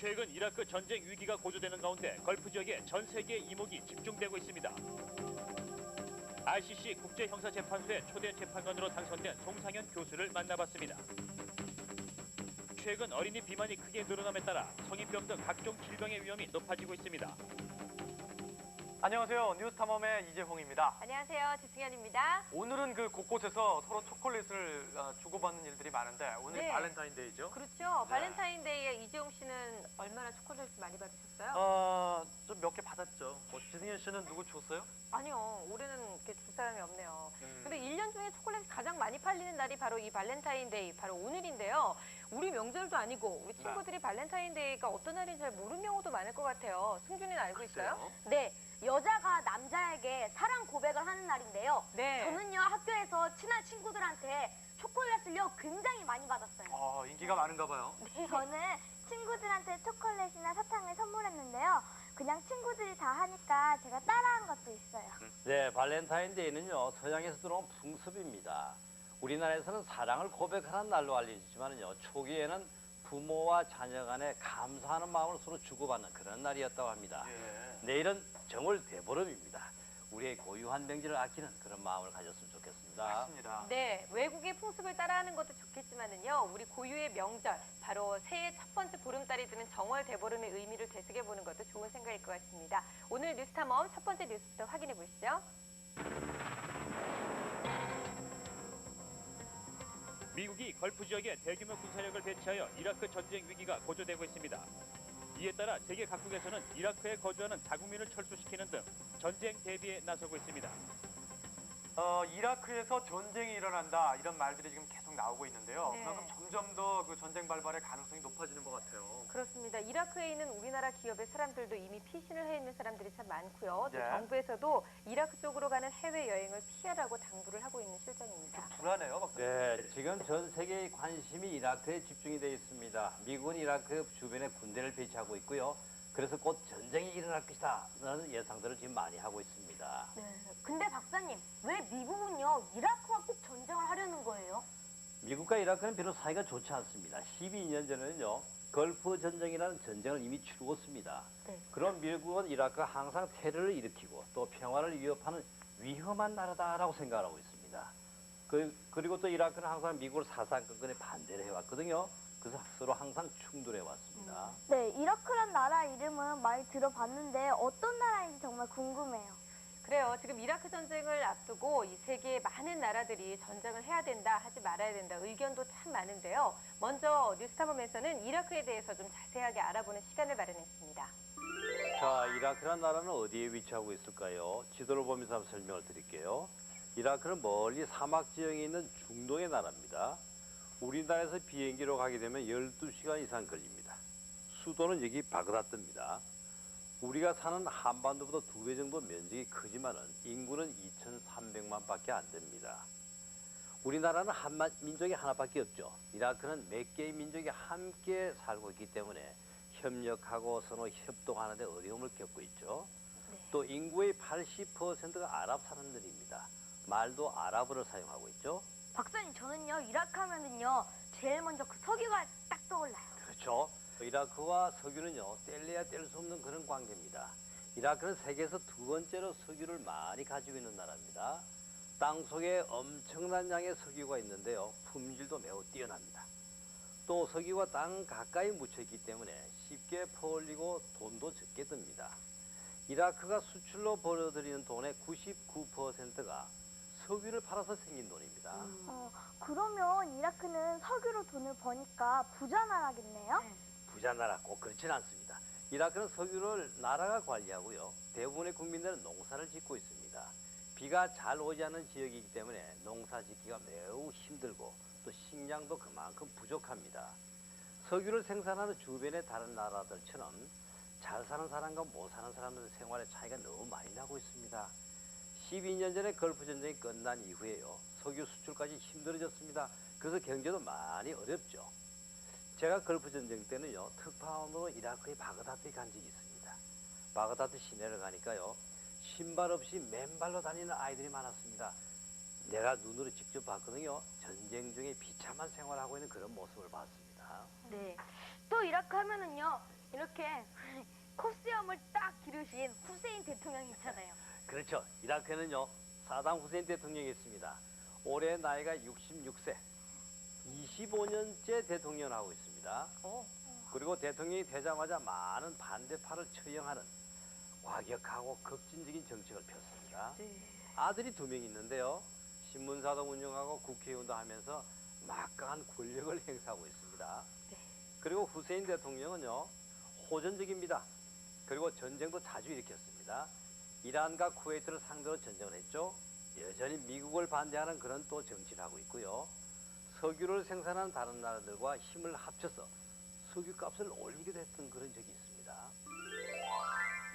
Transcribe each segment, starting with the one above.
최근 이라크 전쟁 위기가 고조되는 가운데 걸프 지역에 전 세계의 이목이 집중되고 있습니다. ICC 국제형사재판소의 초대 재판관으로 당선된 송상현 교수를 만나봤습니다. 최근 어린이 비만이 크게 늘어남에 따라 성인병 등 각종 질병의 위험이 높아지고 있습니다. 안녕하세요. 뉴스탐험의 이재홍입니다. 안녕하세요. 지승현입니다. 오늘은 그 곳곳에서 서로 초콜릿을 주고받는 일들이 많은데 오늘 네. 발렌타인데이죠? 그렇죠. 네. 발렌타인데이에 이재홍 씨는 얼마나 초콜릿을 많이 받으셨어요? 좀 몇 개 받았죠. 지승현 씨는 누구 줬어요? 아니요. 올해는 이렇게 줄 사람이 없네요. 근데 1년 중에 초콜릿이 가장 많이 팔리는 날이 바로 이 발렌타인데이, 바로 오늘인데요. 우리 명절도 아니고 우리 친구들이 발렌타인데이가 어떤 날인지 잘 모르는 경우도 많을 것 같아요. 승준이는 알고 있어요? 네, 여자가 남자에게 사랑 고백을 하는 날인데요. 네. 저는요, 학교에서 친한 친구들한테 초콜릿을요, 굉장히 많이 받았어요. 인기가 많은가 봐요. 저는 친구들한테 초콜릿이나 사탕을 선물했는데요. 그냥 친구들이 다 하니까 제가 따라한 것도 있어요. 네, 발렌타인데이는요, 서양에서 들어온 풍습입니다. 우리나라에서는 사랑을 고백하는 날로 알려지지만요, 초기에는 부모와 자녀 간에 감사하는 마음을 서로 주고받는 그런 날이었다고 합니다. 예. 내일은 정월 대보름입니다. 우리의 고유한 명절을 아끼는 그런 마음을 가졌으면 좋겠습니다. 맞습니다. 네, 외국의 풍습을 따라하는 것도 좋겠지만은요, 우리 고유의 명절, 바로 새해 첫 번째 보름달이 드는 정월 대보름의 의미를 되새겨보는 것도 좋은 생각일 것 같습니다. 오늘 뉴스탐험 첫 번째 뉴스부터 확인해 보시죠. 미국이 걸프 지역에 대규모 군사력을 배치하여 이라크 전쟁 위기가 고조되고 있습니다. 이에 따라 세계 각국에서는 이라크에 거주하는 자국민을 철수시키는 등 전쟁 대비에 나서고 있습니다. 이라크에서 전쟁이 일어난다 이런 말들이 지금 계속 나오고 있는데요. 네. 그만큼 점점 더 그 전쟁 발발의 가능성이 높아지는 것 같아요. 그렇습니다. 이라크에 있는 우리나라 기업의 사람들도 이미 피신을 해 있는 사람들이 참 많고요. 또 네. 정부에서도 이라크 쪽으로 가는 해외여행을 피하라고 당부를 하고 있는 실정입니다. 불안해요, 박사님. 네, 지금 전 세계의 관심이 이라크에 집중이 되어 있습니다. 미국은 이라크 주변에 군대를 배치하고 있고요. 그래서 곧 전쟁이 일어날 것이다 라는 예상들을 지금 많이 하고 있습니다. 네. 근데 박사님, 왜 미국은요, 이라크와 꼭 전쟁을 하려는 거예요? 미국과 이라크는 비록 사이가 좋지 않습니다. 12년 전에는요, 걸프 전쟁이라는 전쟁을 이미 치루었습니다. 네. 그런 미국은 이라크가 항상 테러를 일으키고 또 평화를 위협하는 위험한 나라다라고 생각하고 있습니다. 그리고 또 이라크는 항상 미국을 사사건건에 반대를 해왔거든요. 그래서 서로 항상 충돌해 왔습니다. 네, 이라크란 나라 이름은 많이 들어봤는데 어떤 나라인지 정말 궁금해요. 그래요. 지금 이라크 전쟁을 앞두고 이 세계의 많은 나라들이 전쟁을 해야 된다, 하지 말아야 된다, 의견도 참 많은데요. 먼저 뉴스탐험에서는 이라크에 대해서 좀 자세하게 알아보는 시간을 마련했습니다. 자, 이라크란 나라는 어디에 위치하고 있을까요? 지도를 보면서 한번 설명을 드릴게요. 이라크는 멀리 사막 지형에 있는 중동의 나라입니다. 우리나라에서 비행기로 가게 되면 12시간 이상 걸립니다. 수도는 여기 바그다드입니다. 우리가 사는 한반도보다 2배 정도 면적이 크지만은 인구는 2,300만 밖에 안 됩니다. 우리나라는 민족이 하나밖에 없죠. 이라크는 몇 개의 민족이 함께 살고 있기 때문에 협력하고 서로 협동하는데 어려움을 겪고 있죠. 또 인구의 80%가 아랍 사람들입니다. 말도 아랍어를 사용하고 있죠. 박사님, 저는요, 이라크 하면은요, 제일 먼저 그 석유가 딱 떠올라요. 그렇죠. 이라크와 석유는요, 뗄래야 뗄 수 없는 그런 관계입니다. 이라크는 세계에서 2번째로 석유를 많이 가지고 있는 나라입니다. 땅 속에 엄청난 양의 석유가 있는데요, 품질도 매우 뛰어납니다. 또 석유가 땅 가까이 묻혀있기 때문에 쉽게 퍼올리고 돈도 적게 듭니다. 이라크가 수출로 벌어들이는 돈의 99%가 석유를 팔아서 생긴 돈입니다. 그러면 이라크는 석유로 돈을 버니까 부자 나라겠네요? 부자 나라 꼭 그렇진 않습니다. 이라크는 석유를 나라가 관리하고요. 대부분의 국민들은 농사를 짓고 있습니다. 비가 잘 오지 않는 지역이기 때문에 농사 짓기가 매우 힘들고 또 식량도 그만큼 부족합니다. 석유를 생산하는 주변의 다른 나라들처럼 잘 사는 사람과 못 사는 사람들의 생활의 차이가 너무 많이 나고 있습니다. 12년 전에 걸프 전쟁이 끝난 이후에요, 석유 수출까지 힘들어졌습니다. 그래서 경제도 많이 어렵죠. 제가 걸프 전쟁 때는요, 특파원으로 이라크의 바그다드에 간 적이 있습니다. 바그다드 시내를 가니까요, 신발 없이 맨발로 다니는 아이들이 많았습니다. 내가 눈으로 직접 봤거든요. 전쟁 중에 비참한 생활을 하고 있는 그런 모습을 봤습니다. 네. 또 이라크 하면은요, 이렇게 콧수염을 딱 기르신 후세인 대통령 있잖아요. 그렇죠. 이라크에는요, 사담 후세인 대통령이 있습니다. 올해 나이가 66세, 25년째 대통령을 하고 있습니다. 그리고 대통령이 되자마자 많은 반대파를 처형하는 과격하고 극진적인 정책을 폈습니다. 아들이 2명 있는데요. 신문사도 운영하고 국회의원도 하면서 막강한 권력을 행사하고 있습니다. 그리고 후세인 대통령은요, 호전적입니다. 그리고 전쟁도 자주 일으켰습니다. 이란과 쿠웨이트를 상대로 전쟁을 했죠. 여전히 미국을 반대하는 그런 또 정치를 하고 있고요. 석유를 생산하는 다른 나라들과 힘을 합쳐서 석유값을 올리기도 했던 그런 적이 있습니다.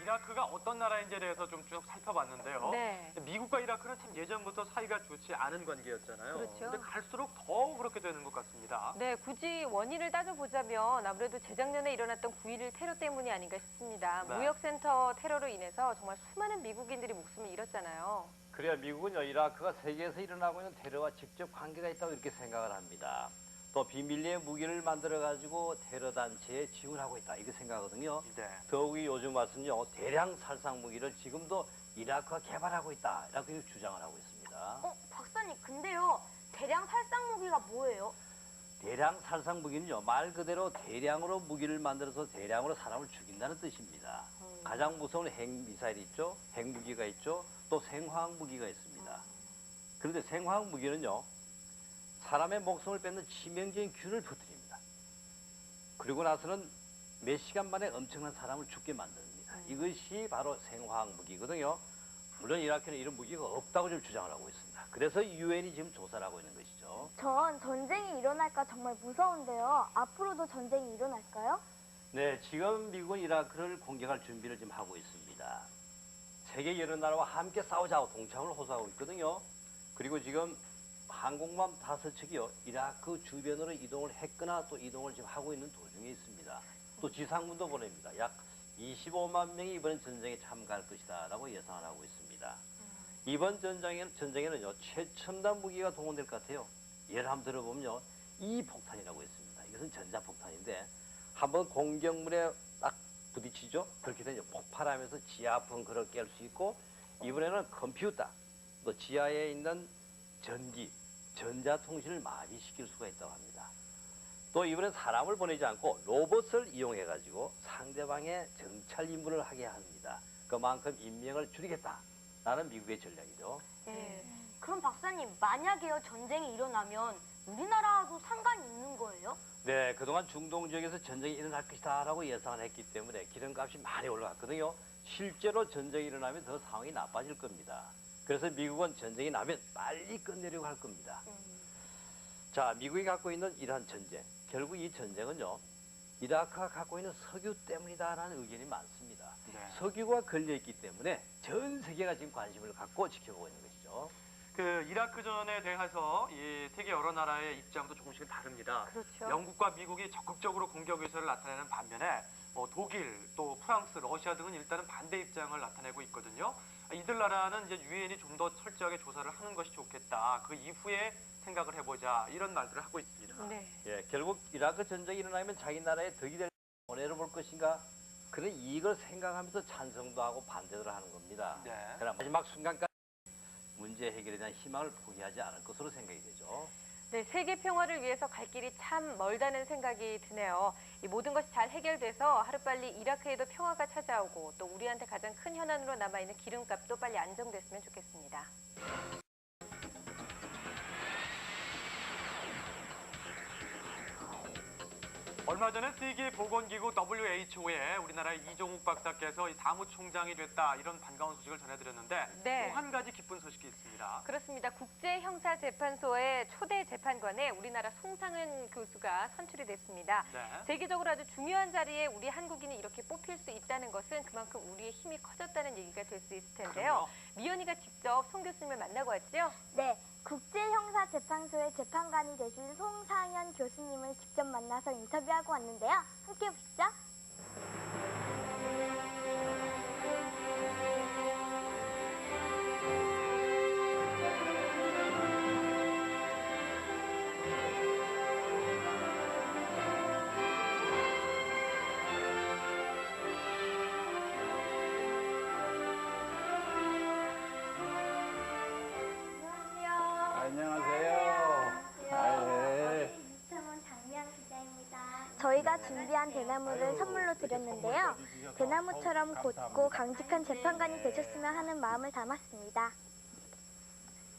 이라크가 어떤 나라인지에 대해서 좀 쭉 살펴봤는데요. 네. 미국과 이라크는 참 예전부터 사이가 좋지 않은 관계였잖아요. 그렇죠. 근데 갈수록 더 그렇게 되는 것 같습니다. 네, 굳이 원인을 따져보자면 아무래도 재작년에 일어났던 9.11 테러 때문이 아닌가 싶습니다. 네. 무역센터 테러로 인해서 정말 수많은 미국인들이 목숨을 잃었잖아요. 그래야 미국은요, 이라크가 세계에서 일어나고 있는 테러와 직접 관계가 있다고 이렇게 생각을 합니다. 또 비밀리에 무기를 만들어가지고 테러 단체에 지원하고 있다 이렇게 생각하거든요. 네. 더욱이 요즘 와서는요, 대량 살상 무기를 지금도 이라크가 개발하고 있다 이렇게 주장을 하고 있습니다. 박사님, 근데요. 대량 살상 무기가 뭐예요? 대량 살상 무기는요, 말 그대로 대량으로 무기를 만들어서 대량으로 사람을 죽인다는 뜻입니다. 가장 무서운 핵미사일이 있죠, 핵무기가 있죠, 또 생화학 무기가 있습니다. 그런데 생화학 무기는요, 사람의 목숨을 뺏는 치명적인 균을 퍼뜨립니다. 그리고 나서는 몇 시간 만에 엄청난 사람을 죽게 만듭니다. 이것이 바로 생화학 무기거든요. 물론 이라크는 이런 무기가 없다고 좀 주장을 하고 있습니다. 그래서 유엔이 지금 조사를 하고 있는 것이죠. 전 전쟁이 일어날까 정말 무서운데요. 앞으로도 전쟁이 일어날까요? 네, 지금 미국은 이라크를 공격할 준비를 지금 하고 있습니다. 세계 여러 나라와 함께 싸우자고 동참을 호소하고 있거든요. 그리고 지금 항공모함 5척이요, 이라크 주변으로 이동을 했거나 또 이동을 지금 하고 있는 도중에 있습니다. 또 지상군도 보냅니다. 약 25만 명이 이번 전쟁에 참가할 것이다라고 예상을 하고 있습니다. 이번 전쟁에는요, 최첨단 무기가 동원될 것 같아요. 예를 한번 들어보면요, 이 폭탄이라고 있습니다. 이것은 전자폭탄인데 한번 공격물에 딱 부딪히죠. 그렇게 되면 폭발하면서 지하 벙커를 깰 수 있고, 이번에는 컴퓨터, 또 지하에 있는 전기, 전자통신을 마비시킬 수가 있다고 합니다. 또 이번엔 사람을 보내지 않고 로봇을 이용해가지고 상대방의 정찰 임무를 하게 합니다. 그만큼 인명을 줄이겠다라는 미국의 전략이죠. 네. 그럼 박사님, 만약에요 전쟁이 일어나면 우리나라도 상관이 있는 거예요? 네, 그동안 중동 지역에서 전쟁이 일어날 것이다라고 예상을 했기 때문에 기름값이 많이 올라갔거든요. 실제로 전쟁이 일어나면 더 상황이 나빠질 겁니다. 그래서 미국은 전쟁이 나면 빨리 끝내려고 할 겁니다. 자, 미국이 갖고 있는 이러한 전쟁, 결국 이 전쟁은요, 이라크가 갖고 있는 석유 때문이다라는 의견이 많습니다. 네. 석유가 걸려있기 때문에 전 세계가 지금 관심을 갖고 지켜보고 있는 것이죠. 그 이라크전에 대해서 이 세계 여러 나라의 입장도 조금씩은 다릅니다. 그렇죠. 영국과 미국이 적극적으로 공격 의사를 나타내는 반면에 독일, 또 프랑스, 러시아 등은 일단은 반대 입장을 나타내고 있거든요. 이들 나라는 이제 유엔이 좀 더 철저하게 조사를 하는 것이 좋겠다. 그 이후에 생각을 해보자. 이런 말들을 하고 있습니다. 네. 예, 결국 이라크 전쟁이 일어나면 자기 나라에 덕이 될 손해를 볼 것인가, 그런 이익을 생각하면서 찬성도 하고 반대도 하는 겁니다. 네. 그러나 마지막 순간까지 문제 해결에 대한 희망을 포기하지 않을 것으로 생각이 되죠. 네, 세계 평화를 위해서 갈 길이 참 멀다는 생각이 드네요. 이 모든 것이 잘 해결돼서 하루빨리 이라크에도 평화가 찾아오고 또 우리한테 가장 큰 현안으로 남아있는 기름값도 빨리 안정됐으면 좋겠습니다. 얼마 전에 세계보건기구 WHO에 우리나라 이종욱 박사께서 이 사무총장이 됐다, 이런 반가운 소식을 전해드렸는데 네. 또 한 가지 기쁜 소식이 있습니다. 그렇습니다. 국제형사재판소의 초대 재판관에 우리나라 송상은 교수가 선출이 됐습니다. 네. 세계적으로 아주 중요한 자리에 우리 한국인이 이렇게 뽑힐 수 있다는 것은 그만큼 우리의 힘이 커졌다는 얘기가 될 수 있을 텐데요. 미연이가 직접 송 교수님을 만나고 왔죠? 네, 국제형사재판소의 재판관이 되신 송상현 교수님을 직접 만나서 인터뷰하고 왔는데요. 함께 보시죠. 저희가 준비한 대나무를 선물로 드렸는데요. 대나무처럼 곧고 강직한 재판관이 되셨으면 하는 마음을 담았습니다.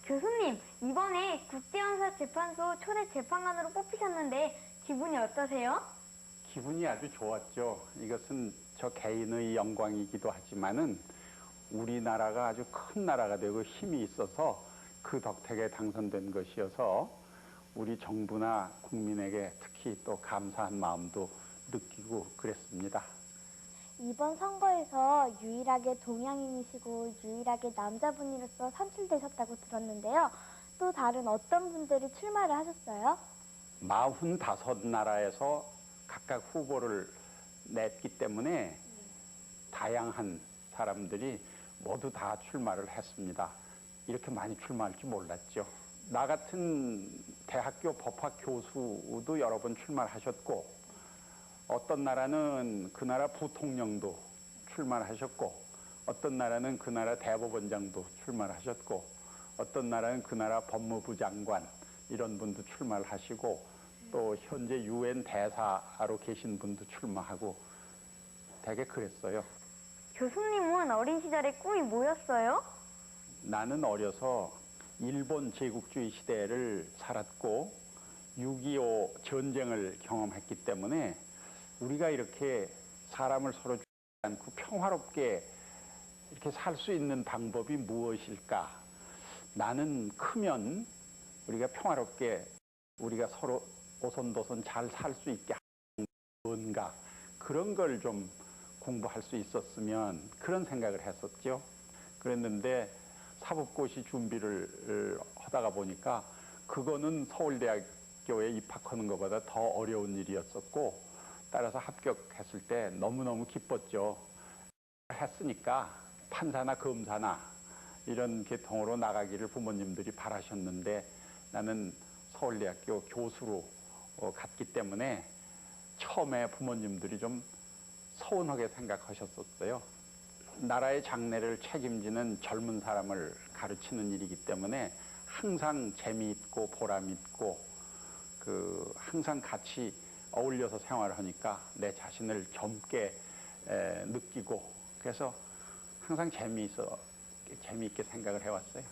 교수님, 이번에 국제형사재판소 초대 재판관으로 뽑히셨는데 기분이 어떠세요? 기분이 아주 좋았죠. 이것은 저 개인의 영광이기도 하지만은 우리나라가 아주 큰 나라가 되고 힘이 있어서 그 덕택에 당선된 것이어서 우리 정부나 국민에게 특히 또 감사한 마음도 느끼고 그랬습니다. 이번 선거에서 유일하게 동양인이시고 유일하게 남자분으로서 선출되셨다고 들었는데요. 또 다른 어떤 분들이 출마를 하셨어요? 45나라에서 각각 후보를 냈기 때문에 다양한 사람들이 모두 다 출마를 했습니다. 이렇게 많이 출마할 줄 몰랐죠. 나 같은 대학교 법학 교수도 여러 번 출마를 하셨고 어떤 나라는 그 나라 부통령도 출마를 하셨고 어떤 나라는 그 나라 대법원장도 출마를 하셨고 어떤 나라는 그 나라 법무부 장관 이런 분도 출마를 하시고 또 현재 유엔 대사로 계신 분도 출마하고 되게 그랬어요. 교수님은 어린 시절에 꿈이 뭐였어요? 나는 어려서 일본 제국주의 시대를 살았고 6.25 전쟁을 경험했기 때문에 우리가 이렇게 사람을 서로 죽이지 않고 평화롭게 이렇게 살 수 있는 방법이 무엇일까? 나는 크면 우리가 평화롭게 우리가 서로 오손도손 잘 살 수 있게 하는 뭔가 그런 걸 좀 공부할 수 있었으면 그런 생각을 했었죠. 그랬는데 사법고시 준비를 하다가 보니까 그거는 서울대학교에 입학하는 것보다 더 어려운 일이었었고 따라서 합격했을 때 너무너무 기뻤죠. 했으니까 판사나 검사나 이런 계통으로 나가기를 부모님들이 바라셨는데 나는 서울대학교 교수로 갔기 때문에 처음에 부모님들이 좀 서운하게 생각하셨었어요. 나라의 장래를 책임지는 젊은 사람을 가르치는 일이기 때문에 항상 재미있고 보람있고 항상 같이 어울려서 생활을 하니까 내 자신을 젊게 느끼고 그래서 항상 재미있게 생각을 해왔어요.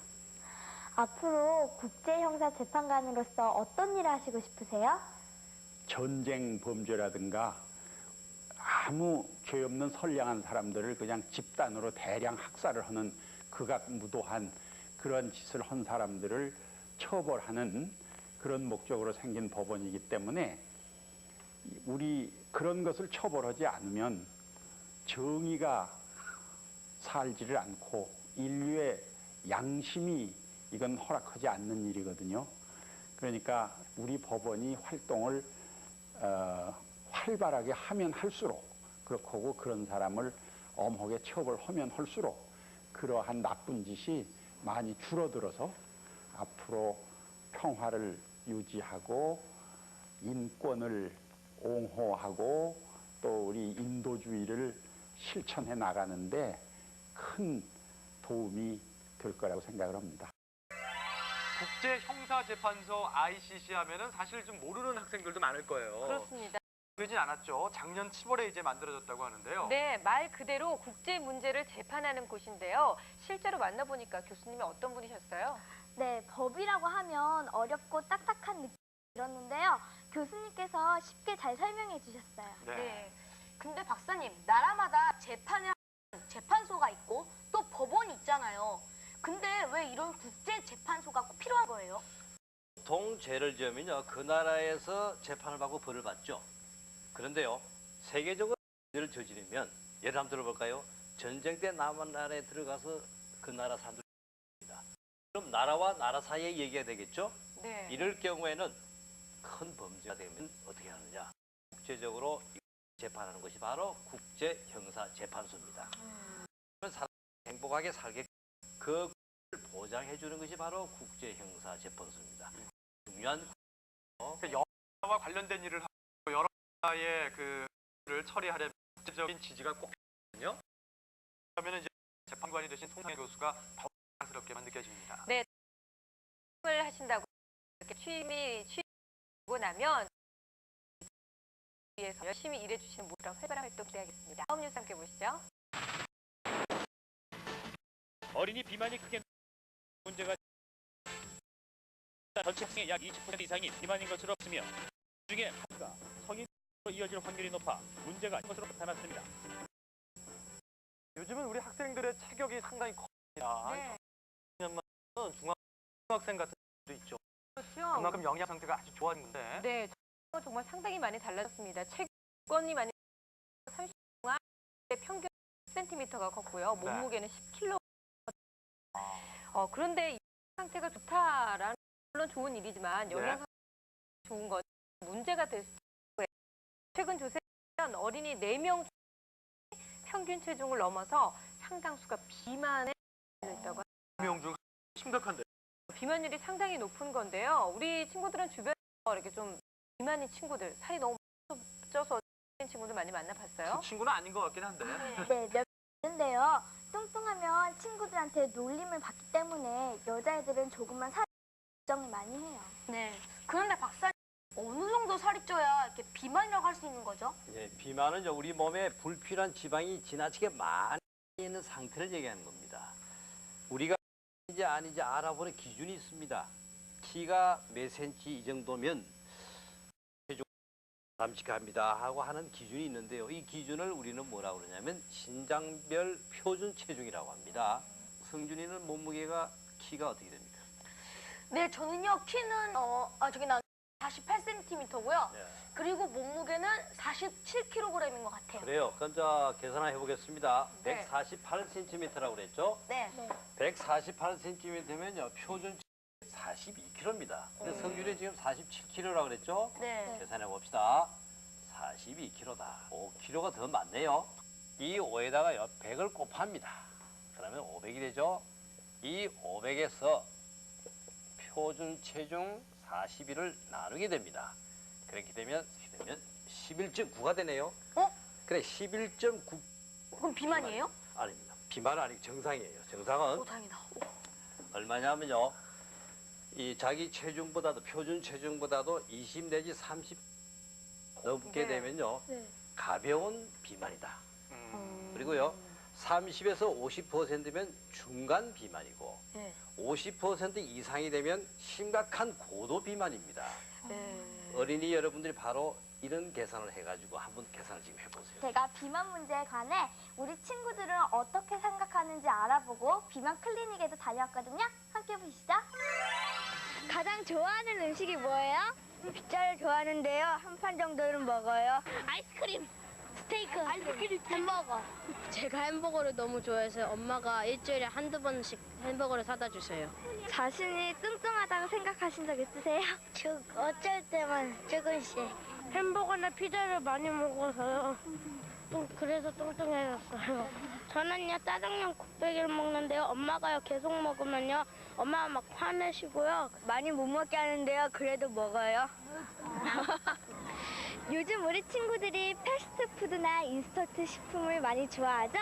앞으로 국제형사재판관으로서 어떤 일을 하시고 싶으세요? 전쟁 범죄라든가 아무 죄 없는 선량한 사람들을 그냥 집단으로 대량 학살을 하는 극악무도한 그런 짓을 한 사람들을 처벌하는 그런 목적으로 생긴 법원이기 때문에 우리 그런 것을 처벌하지 않으면 정의가 살지를 않고 인류의 양심이 이건 허락하지 않는 일이거든요. 그러니까 우리 법원이 활동을 활발하게 하면 할수록 그렇고 그런 사람을 엄하게 처벌하면 할수록 그러한 나쁜 짓이 많이 줄어들어서 앞으로 평화를 유지하고 인권을 옹호하고 또 우리 인도주의를 실천해 나가는데 큰 도움이 될 거라고 생각을 합니다. 국제형사재판소 ICC 하면은 사실 좀 모르는 학생들도 많을 거예요. 그렇습니다. 되진 않았죠. 작년 7월에 이제 만들어졌다고 하는데요. 네, 말 그대로 국제 문제를 재판하는 곳인데요. 실제로 만나보니까 교수님이 어떤 분이셨어요? 네, 법이라고 하면 어렵고 딱딱한 느낌이 들었는데요. 교수님께서 쉽게 잘 설명해 주셨어요. 네. 근데 박사님, 나라마다 재판을 하는 재판소가 있고 또 법원이 있잖아요. 근데 왜 이런 국제재판소가 꼭 필요한 거예요? 보통 죄를 지으면요 그 나라에서 재판을 받고 벌을 받죠. 그런데요 세계적으로 죄를 저지르면 예를 한번 들어볼까요? 전쟁 때 남한나라에 들어가서 그 나라 사람들이 입니다. 그럼 나라와 나라 사이에 얘기가 되겠죠? 네. 이럴 경우에는 큰 범죄가 되면 어떻게 하느냐? 국제적으로 재판하는 것이 바로 국제형사재판소입니다. 사람이 행복하게 살게 그 보장해 주는 것이 바로 국제형사재판소입니다. 중요한 영화와 관련된 일을 하고 여러 나라의 그를 처리하려면 국제적인 지지가 꼭 필요하거든요. 그러면 이제 재판관이 되신 송상현 교수가 더욱 자랑스럽게만 느껴집니다. 네. 을 하신다고 이렇게 취임이 취임하고 나면 위해서 열심히 일해주시는 모든 활발한 활동 기대하겠습니다. 다음 뉴스 함께 보시죠. 어린이 비만이 크게 문제가 전체 층의 약 20% 이상이 비만인 것으로 없으며 그중에 한가 성인으로 이어질 확률이 높아 문제가 있는 것으로 나타났습니다. 요즘은 우리 학생들의 체격이 상당히 큽니다. 네. 중학생 같은 분도 있죠. 그렇죠. 그만큼 영양 상태가 아주 좋아졌는데. 네, 정말 상당히 많이 달라졌습니다. 체권이 많이 30년 동안 평균 10cm가 컸고요. 몸무게는 10kg. 그런데 이 상태가 좋다라는 물론 좋은 일이지만 영양 상태가 좋은 건 문제가 될 수 있고요. 최근 조사는 어린이 4명 평균 체중을 넘어서 상당수가 비만에 걸려 있다고 합니다. 2명 중 심각한데. 비만율이 상당히 높은 건데요. 우리 친구들은 주변에 이렇게 좀 비만인 친구들, 살이 너무 쪄서 찐 친구들 많이 만나봤어요? 그 친구는 아닌 것 같긴 한데. 네, 몇 있는데요. 뚱뚱하면 친구들한테 놀림을 받기 때문에 여자애들은 조금만 살이 걱정을 많이 해요. 네. 그런데 박사님, 어느 정도 살이 쪄야 이렇게 비만이라고 할 수 있는 거죠? 예, 비만은 우리 몸에 불필요한 지방이 지나치게 많이 있는 상태를 얘기하는 겁니다. 우리가 아닌지 알아보는 기준이 있습니다. 키가 몇 센치 이 정도면 체중 바람직합니다 하고 하는 기준이 있는데요. 이 기준을 우리는 뭐라고 그러냐면 신장별 표준 체중이라고 합니다. 성준이는 몸무게가 키가 어떻게 됩니까? 네, 저는요, 키는, 저기 나 48cm고요. 네. 그리고 몸무게는 47kg인 것 같아요. 그래요. 그럼 자 계산을 해보겠습니다. 네. 148cm라고 그랬죠? 네. 148cm면요 표준 42kg입니다. 근데 성준이 지금 47kg라고 그랬죠? 네. 계산해 봅시다. 42kg다. 5kg가 더 많네요. 이 5에다가 100을 곱합니다. 그러면 500이 되죠? 이 500에서 표준 체중 42를 나누게 됩니다. 그렇게 되면 11.9가 되네요. 그래 11.9. 그럼 비만이에요? 아닙니다. 비만은 아니고 정상이에요. 정상은 다행이다. 얼마냐면요. 이 자기 체중보다도 표준 체중보다도 20 내지 30 넘게 되면요. 가벼운 비만이다. 그리고요. 30에서 50%면 중간 비만이고 50% 이상이 되면 심각한 고도 비만입니다. 어린이 여러분들이 바로 이런 계산을 해가지고 한번 계산을 지금 해보세요. 제가 비만 문제에 관해 우리 친구들은 어떻게 생각하는지 알아보고 비만 클리닉에도 다녀왔거든요. 함께 보시죠. 가장 좋아하는 음식이 뭐예요? 피자를 좋아하는데요. 한 판 정도는 먹어요. 아이스크림, 스테이크, 햄버거. 제가 햄버거를 너무 좋아해서 엄마가 일주일에 한두 번씩 햄버거를 사다 주세요. 자신이 뚱뚱하다고 생각하신 적 있으세요? 어쩔 때만 조금씩. 햄버거나 피자를 많이 먹어서요. 그래서 뚱뚱해졌어요. 저는요 짜장면 곱빼기를 먹는데요. 엄마가요 계속 먹으면요 엄마가 막 화내시고요. 많이 못 먹게 하는데요. 그래도 먹어요. 요즘 우리 친구들이 패스트푸드나 인스턴트 식품을 많이 좋아하죠?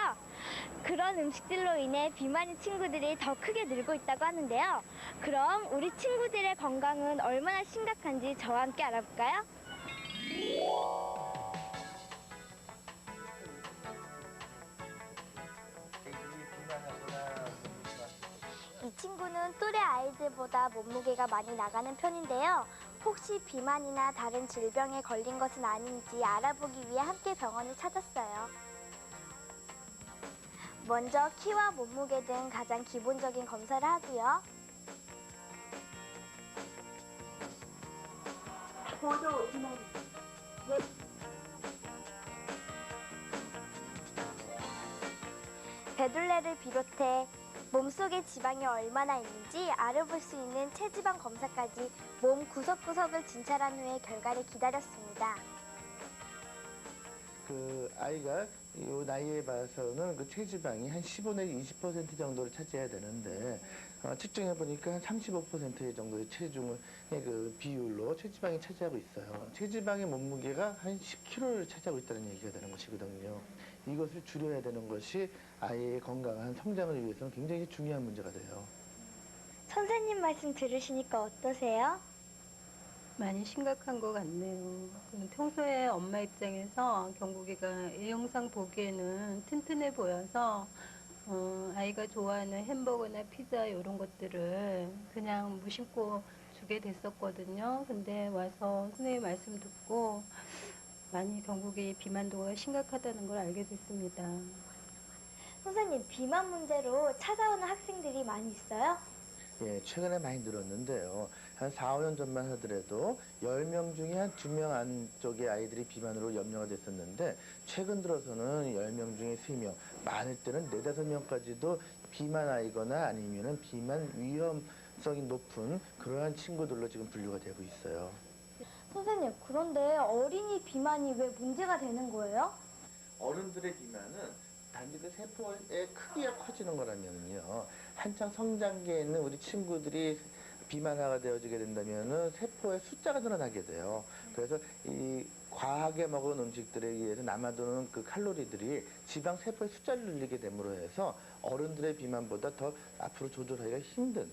그런 음식들로 인해 비만인 친구들이 더 크게 늘고 있다고 하는데요. 그럼 우리 친구들의 건강은 얼마나 심각한지 저와 함께 알아볼까요? 이 친구는 또래 아이들보다 몸무게가 많이 나가는 편인데요. 혹시 비만이나 다른 질병에 걸린 것은 아닌지 알아보기 위해 함께 병원을 찾았어요. 먼저 키와 몸무게 등 가장 기본적인 검사를 하고요. 배둘레를 비롯해 몸속에 지방이 얼마나 있는지 알아볼 수 있는 체지방 검사까지 몸 구석구석을 진찰한 후에 결과를 기다렸습니다. 그 아이가 이 나이에 봐서는 그 체지방이 한 15 내지 20% 정도를 차지해야 되는데 측정해 보니까 한 35% 정도의 체중을 그 비율로 체지방이 차지하고 있어요. 체지방의 몸무게가 한 10kg를 차지하고 있다는 얘기가 되는 것이거든요. 이것을 줄여야 되는 것이 아이의 건강한 성장을 위해서는 굉장히 중요한 문제가 돼요. 선생님 말씀 들으시니까 어떠세요? 많이 심각한 것 같네요. 평소에 엄마 입장에서 경국이가 이 영상 보기에는 튼튼해 보여서 아이가 좋아하는 햄버거나 피자 이런 것들을 그냥 무심코 주게 됐었거든요. 근데 와서 선생님 말씀 듣고 많이 경국이 비만도가 심각하다는 걸 알게 됐습니다. 선생님, 비만 문제로 찾아오는 학생들이 많이 있어요? 예, 최근에 많이 늘었는데요. 한 4, 5년 전만 하더라도 10명 중에 한 2명 안쪽의 아이들이 비만으로 염려가 됐었는데 최근 들어서는 10명 중에 3명, 많을 때는 4, 5명까지도 비만 아이거나 아니면은 비만 위험성이 높은 그러한 친구들로 지금 분류가 되고 있어요. 선생님, 그런데 어린이 비만이 왜 문제가 되는 거예요? 어른들의 비만은 단지 그 세포의 크기가 커지는 거라면요. 한창 성장기에 있는 우리 친구들이 비만화가 되어지게 된다면은 세포의 숫자가 늘어나게 돼요. 그래서 이 과하게 먹은 음식들에 의해서 남아도는 그 칼로리들이 지방 세포의 숫자를 늘리게 됨으로 해서 어른들의 비만보다 더 앞으로 조절하기가 힘든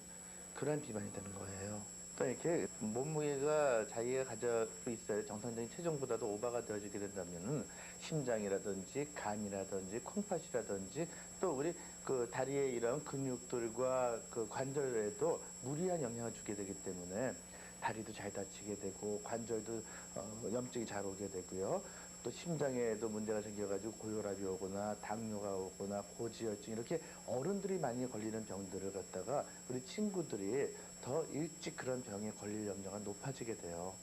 그런 비만이 되는 거예요. 또 이렇게 몸무게가 자기가 가지고 있어야 정상적인 체중보다도 오버가 되어지게 된다면은 심장이라든지 간이라든지 콩팥이라든지 또 우리 그 다리의 이런 근육들과 그 관절에도 무리한 영향을 주게 되기 때문에 다리도 잘 다치게 되고 관절도 염증이 잘 오게 되고요. 또 심장에도 문제가 생겨가지고 고혈압이 오거나 당뇨가 오거나 고지혈증 이렇게 어른들이 많이 걸리는 병들을 갖다가 우리 친구들이 더 일찍 그런 병에 걸릴 염려가 높아지게 돼요.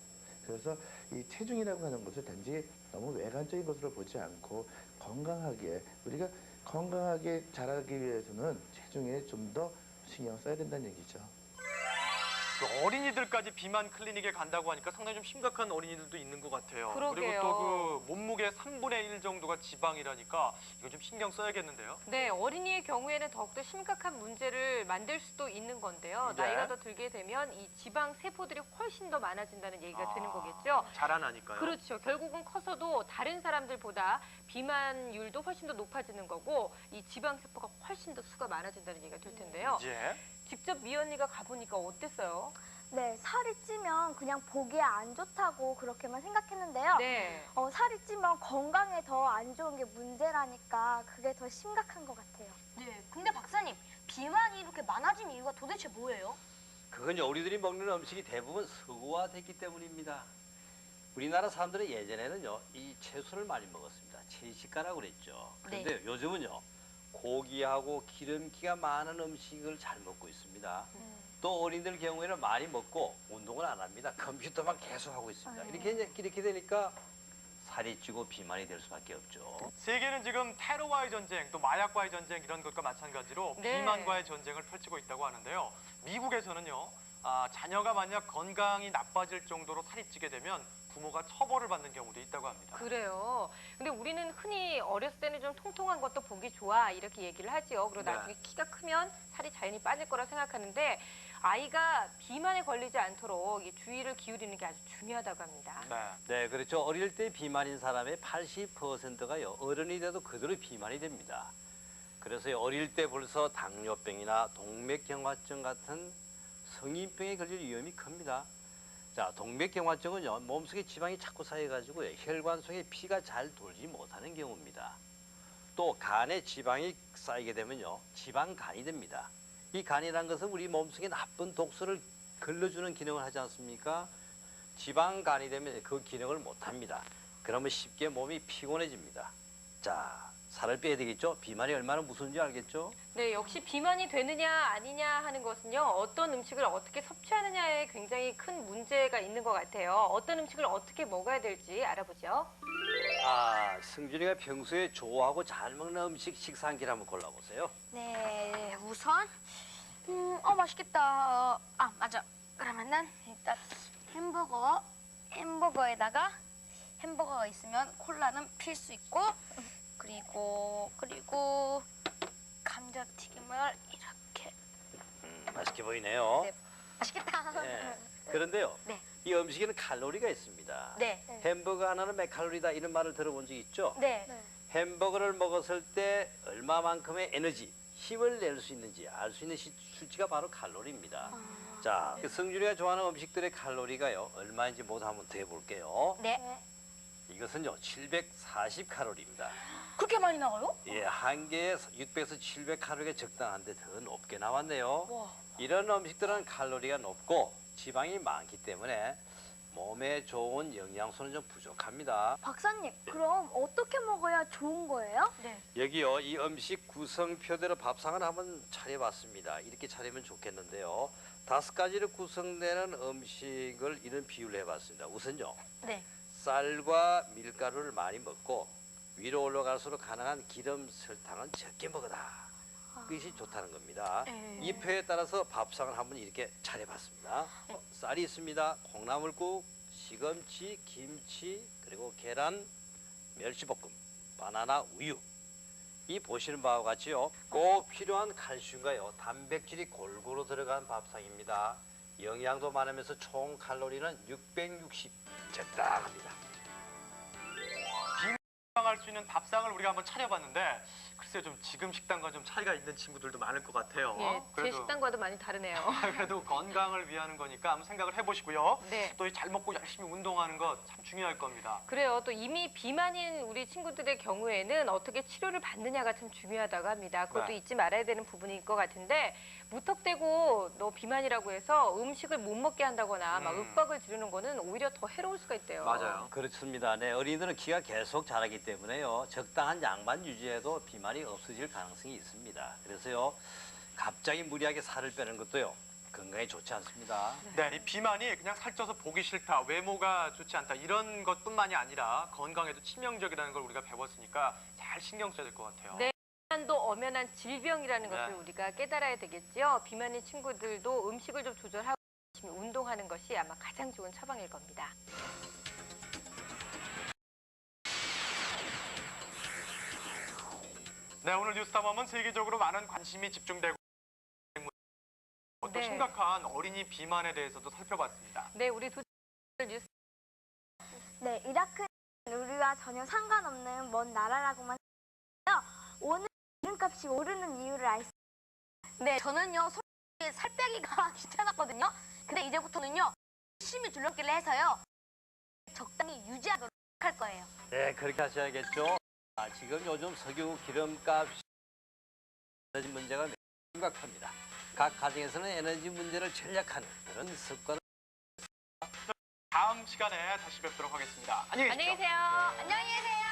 그래서 이 체중이라고 하는 것을 단지 너무 외관적인 것으로 보지 않고 건강하게 우리가 건강하게 자라기 위해서는 체중에 좀 더 신경 써야 된다는 얘기죠. 그 어린이들까지 비만 클리닉에 간다고 하니까 상당히 좀 심각한 어린이들도 있는 것 같아요. 그러게요. 그리고 또 그 몸무게 3분의 1 정도가 지방이라니까 이거 좀 신경 써야겠는데요. 네, 어린이의 경우에는 더욱더 심각한 문제를 만들 수도 있는 건데요. 네. 나이가 더 들게 되면 이 지방 세포들이 훨씬 더 많아진다는 얘기가 되는 거겠죠. 자라나니까요. 그렇죠. 결국은 커서도 다른 사람들보다 비만율도 훨씬 더 높아지는 거고 이 지방 세포가 훨씬 더 수가 많아진다는 얘기가 될 텐데요. 예. 직접 미희 언니가 가보니까 어땠어요? 네, 살이 찌면 그냥 보기에 안 좋다고 그렇게만 생각했는데요. 네. 살이 찌면 건강에 더 안 좋은 게 문제라니까 그게 더 심각한 것 같아요. 네, 근데 박사님, 비만이 이렇게 많아진 이유가 도대체 뭐예요? 그건요, 우리들이 먹는 음식이 대부분 서구화됐기 때문입니다. 우리나라 사람들은 예전에는요, 이 채소를 많이 먹었습니다. 채식가라고 그랬죠. 그런데 요즘은요, 고기하고 기름기가 많은 음식을 잘 먹고 있습니다. 또 어린이들 경우에는 많이 먹고 운동을 안 합니다. 컴퓨터만 계속 하고 있습니다. 이렇게 되니까 살이 찌고 비만이 될 수밖에 없죠. 세계는 지금 테러와의 전쟁, 또 마약과의 전쟁 이런 것과 마찬가지로 네. 비만과의 전쟁을 펼치고 있다고 하는데요. 미국에서는요, 자녀가 만약 건강이 나빠질 정도로 살이 찌게 되면 부모가 처벌을 받는 경우도 있다고 합니다. 그래요. 근데 우리는 흔히 어렸을 때는 좀 통통한 것도 보기 좋아 이렇게 얘기를 하죠. 그리고 네. 나중에 키가 크면 살이 자연히 빠질 거라 생각하는데 아이가 비만에 걸리지 않도록 이 주의를 기울이는 게 아주 중요하다고 합니다. 네, 그렇죠. 어릴 때 비만인 사람의 80%가요, 어른이 돼도 그대로 비만이 됩니다. 그래서 어릴 때 벌써 당뇨병이나 동맥경화증 같은 성인병에 걸릴 위험이 큽니다. 자, 동맥경화증은요, 몸속에 지방이 자꾸 쌓여가지고 혈관 속에 피가 잘 돌지 못하는 경우입니다. 또 간에 지방이 쌓이게 되면요, 지방간이 됩니다. 이 간이라는 것은 우리 몸속에 나쁜 독소를 걸러주는 기능을 하지 않습니까? 지방간이 되면 그 기능을 못합니다. 그러면 쉽게 몸이 피곤해집니다. 자, 살을 빼야 되겠죠? 비만이 얼마나 무서운지 알겠죠? 네, 역시 비만이 되느냐 아니냐 하는 것은요. 어떤 음식을 어떻게 섭취하느냐에 굉장히 큰 문제가 있는 것 같아요. 어떤 음식을 어떻게 먹어야 될지 알아보죠. 승준이가 평소에 좋아하고 잘 먹는 음식 식사 한 끼를 한번 골라보세요. 네, 우선 맛있겠다. 맞아. 그러면은 일단 햄버거에다가 햄버거가 있으면 콜라는 필수 있고 그리고 감자튀김을 이렇게. 맛있게 보이네요. 네, 맛있겠다. 네. 그런데요, 네. 이 음식에는 칼로리가 있습니다. 네. 햄버거 하나는 몇 칼로리다 이런 말을 들어본 적 있죠? 네. 햄버거를 먹었을 때 얼마만큼의 에너지, 힘을 낼 수 있는지 알 수 있는 수치가 바로 칼로리입니다. 자, 승준이가 좋아하는 음식들의 칼로리가요 얼마인지 모두 한번 더해볼게요. 네. 이것은요 740칼로리입니다. 그렇게 많이 나와요? 예, 한 개에 600에서 700칼로리가 적당한데 더 높게 나왔네요. 와. 이런 음식들은 칼로리가 높고 지방이 많기 때문에 몸에 좋은 영양소는 좀 부족합니다. 박사님, 그럼 어떻게 먹어야 좋은 거예요? 네. 여기요, 이 음식 구성표대로 밥상을 한번 차려봤습니다. 이렇게 차리면 좋겠는데요. 5가지로 구성되는 음식을 이런 비유를 해봤습니다. 우선요, 네. 쌀과 밀가루를 많이 먹고 위로 올라갈수록 가능한 기름, 설탕은 적게 먹어라. 그것이 좋다는 겁니다. 이 표에 따라서 밥상을 한번 이렇게 차려봤습니다. 쌀이 있습니다. 콩나물국, 시금치, 김치, 그리고 계란, 멸치볶음, 바나나, 우유. 이 보시는 바와 같이요. 꼭 필요한 칼슘과요, 단백질이 골고루 들어간 밥상입니다. 영양도 많으면서 총 칼로리는 660 적당합니다. 할 수 있는 밥상을 우리가 한번 차려봤는데 글쎄요, 좀 지금 식단과 좀 차이가 있는 친구들도 많을 것 같아요. 예, 제 식단과도 많이 다르네요. 그래도 건강을 위하는 거니까 한번 생각을 해보시고요. 네. 또 잘 먹고 열심히 운동하는 거 참 중요할 겁니다. 그래요. 또 이미 비만인 우리 친구들의 경우에는 어떻게 치료를 받느냐가 참 중요하다고 합니다. 그것도 네. 잊지 말아야 되는 부분일 것 같은데 무턱대고 너 비만이라고 해서 음식을 못 먹게 한다거나 막 윽박을 지르는 거는 오히려 더 해로울 수가 있대요. 맞아요. 그렇습니다. 네, 어린이들은 키가 계속 자라기 때문에요. 적당한 양만 유지해도 비만이 없어질 가능성이 있습니다. 그래서요, 갑자기 무리하게 살을 빼는 것도요, 건강에 좋지 않습니다. 네, 이 비만이 그냥 살쪄서 보기 싫다, 외모가 좋지 않다 이런 것뿐만이 아니라 건강에도 치명적이라는 걸 우리가 배웠으니까 잘 신경 써야 될 것 같아요. 네. 비만도 엄연한 질병이라는 네. 것을 우리가 깨달아야 되겠죠. 비만인 친구들도 음식을 좀 조절하고 열심히 운동하는 것이 아마 가장 좋은 처방일 겁니다. 네, 오늘 뉴스타멈은 세계적으로 많은 관심이 집중되고 또 네. 심각한 어린이 비만에 대해서도 살펴봤습니다. 네, 우리 두 뉴스 네, 이라크는 우리와 전혀 상관없는 먼 나라라고만 생각해요. 오늘 기름값이 오르는 이유를 알 수 네, 저는요, 솔직히 살 빼기가 귀찮았거든요. 근데 이제부터는요, 열심히 줄넘기를 해서요, 적당히 유지하도록 할 거예요. 네, 그렇게 하셔야겠죠. 지금 요즘 석유 기름값 에너지 문제가 매우 심각합니다. 각 가정에서는 에너지 문제를 절약하는 그런 습관을 다음 시간에 다시 뵙도록 하겠습니다. 안녕히 계십시오. 안녕히 계세요. 안녕히 계세요.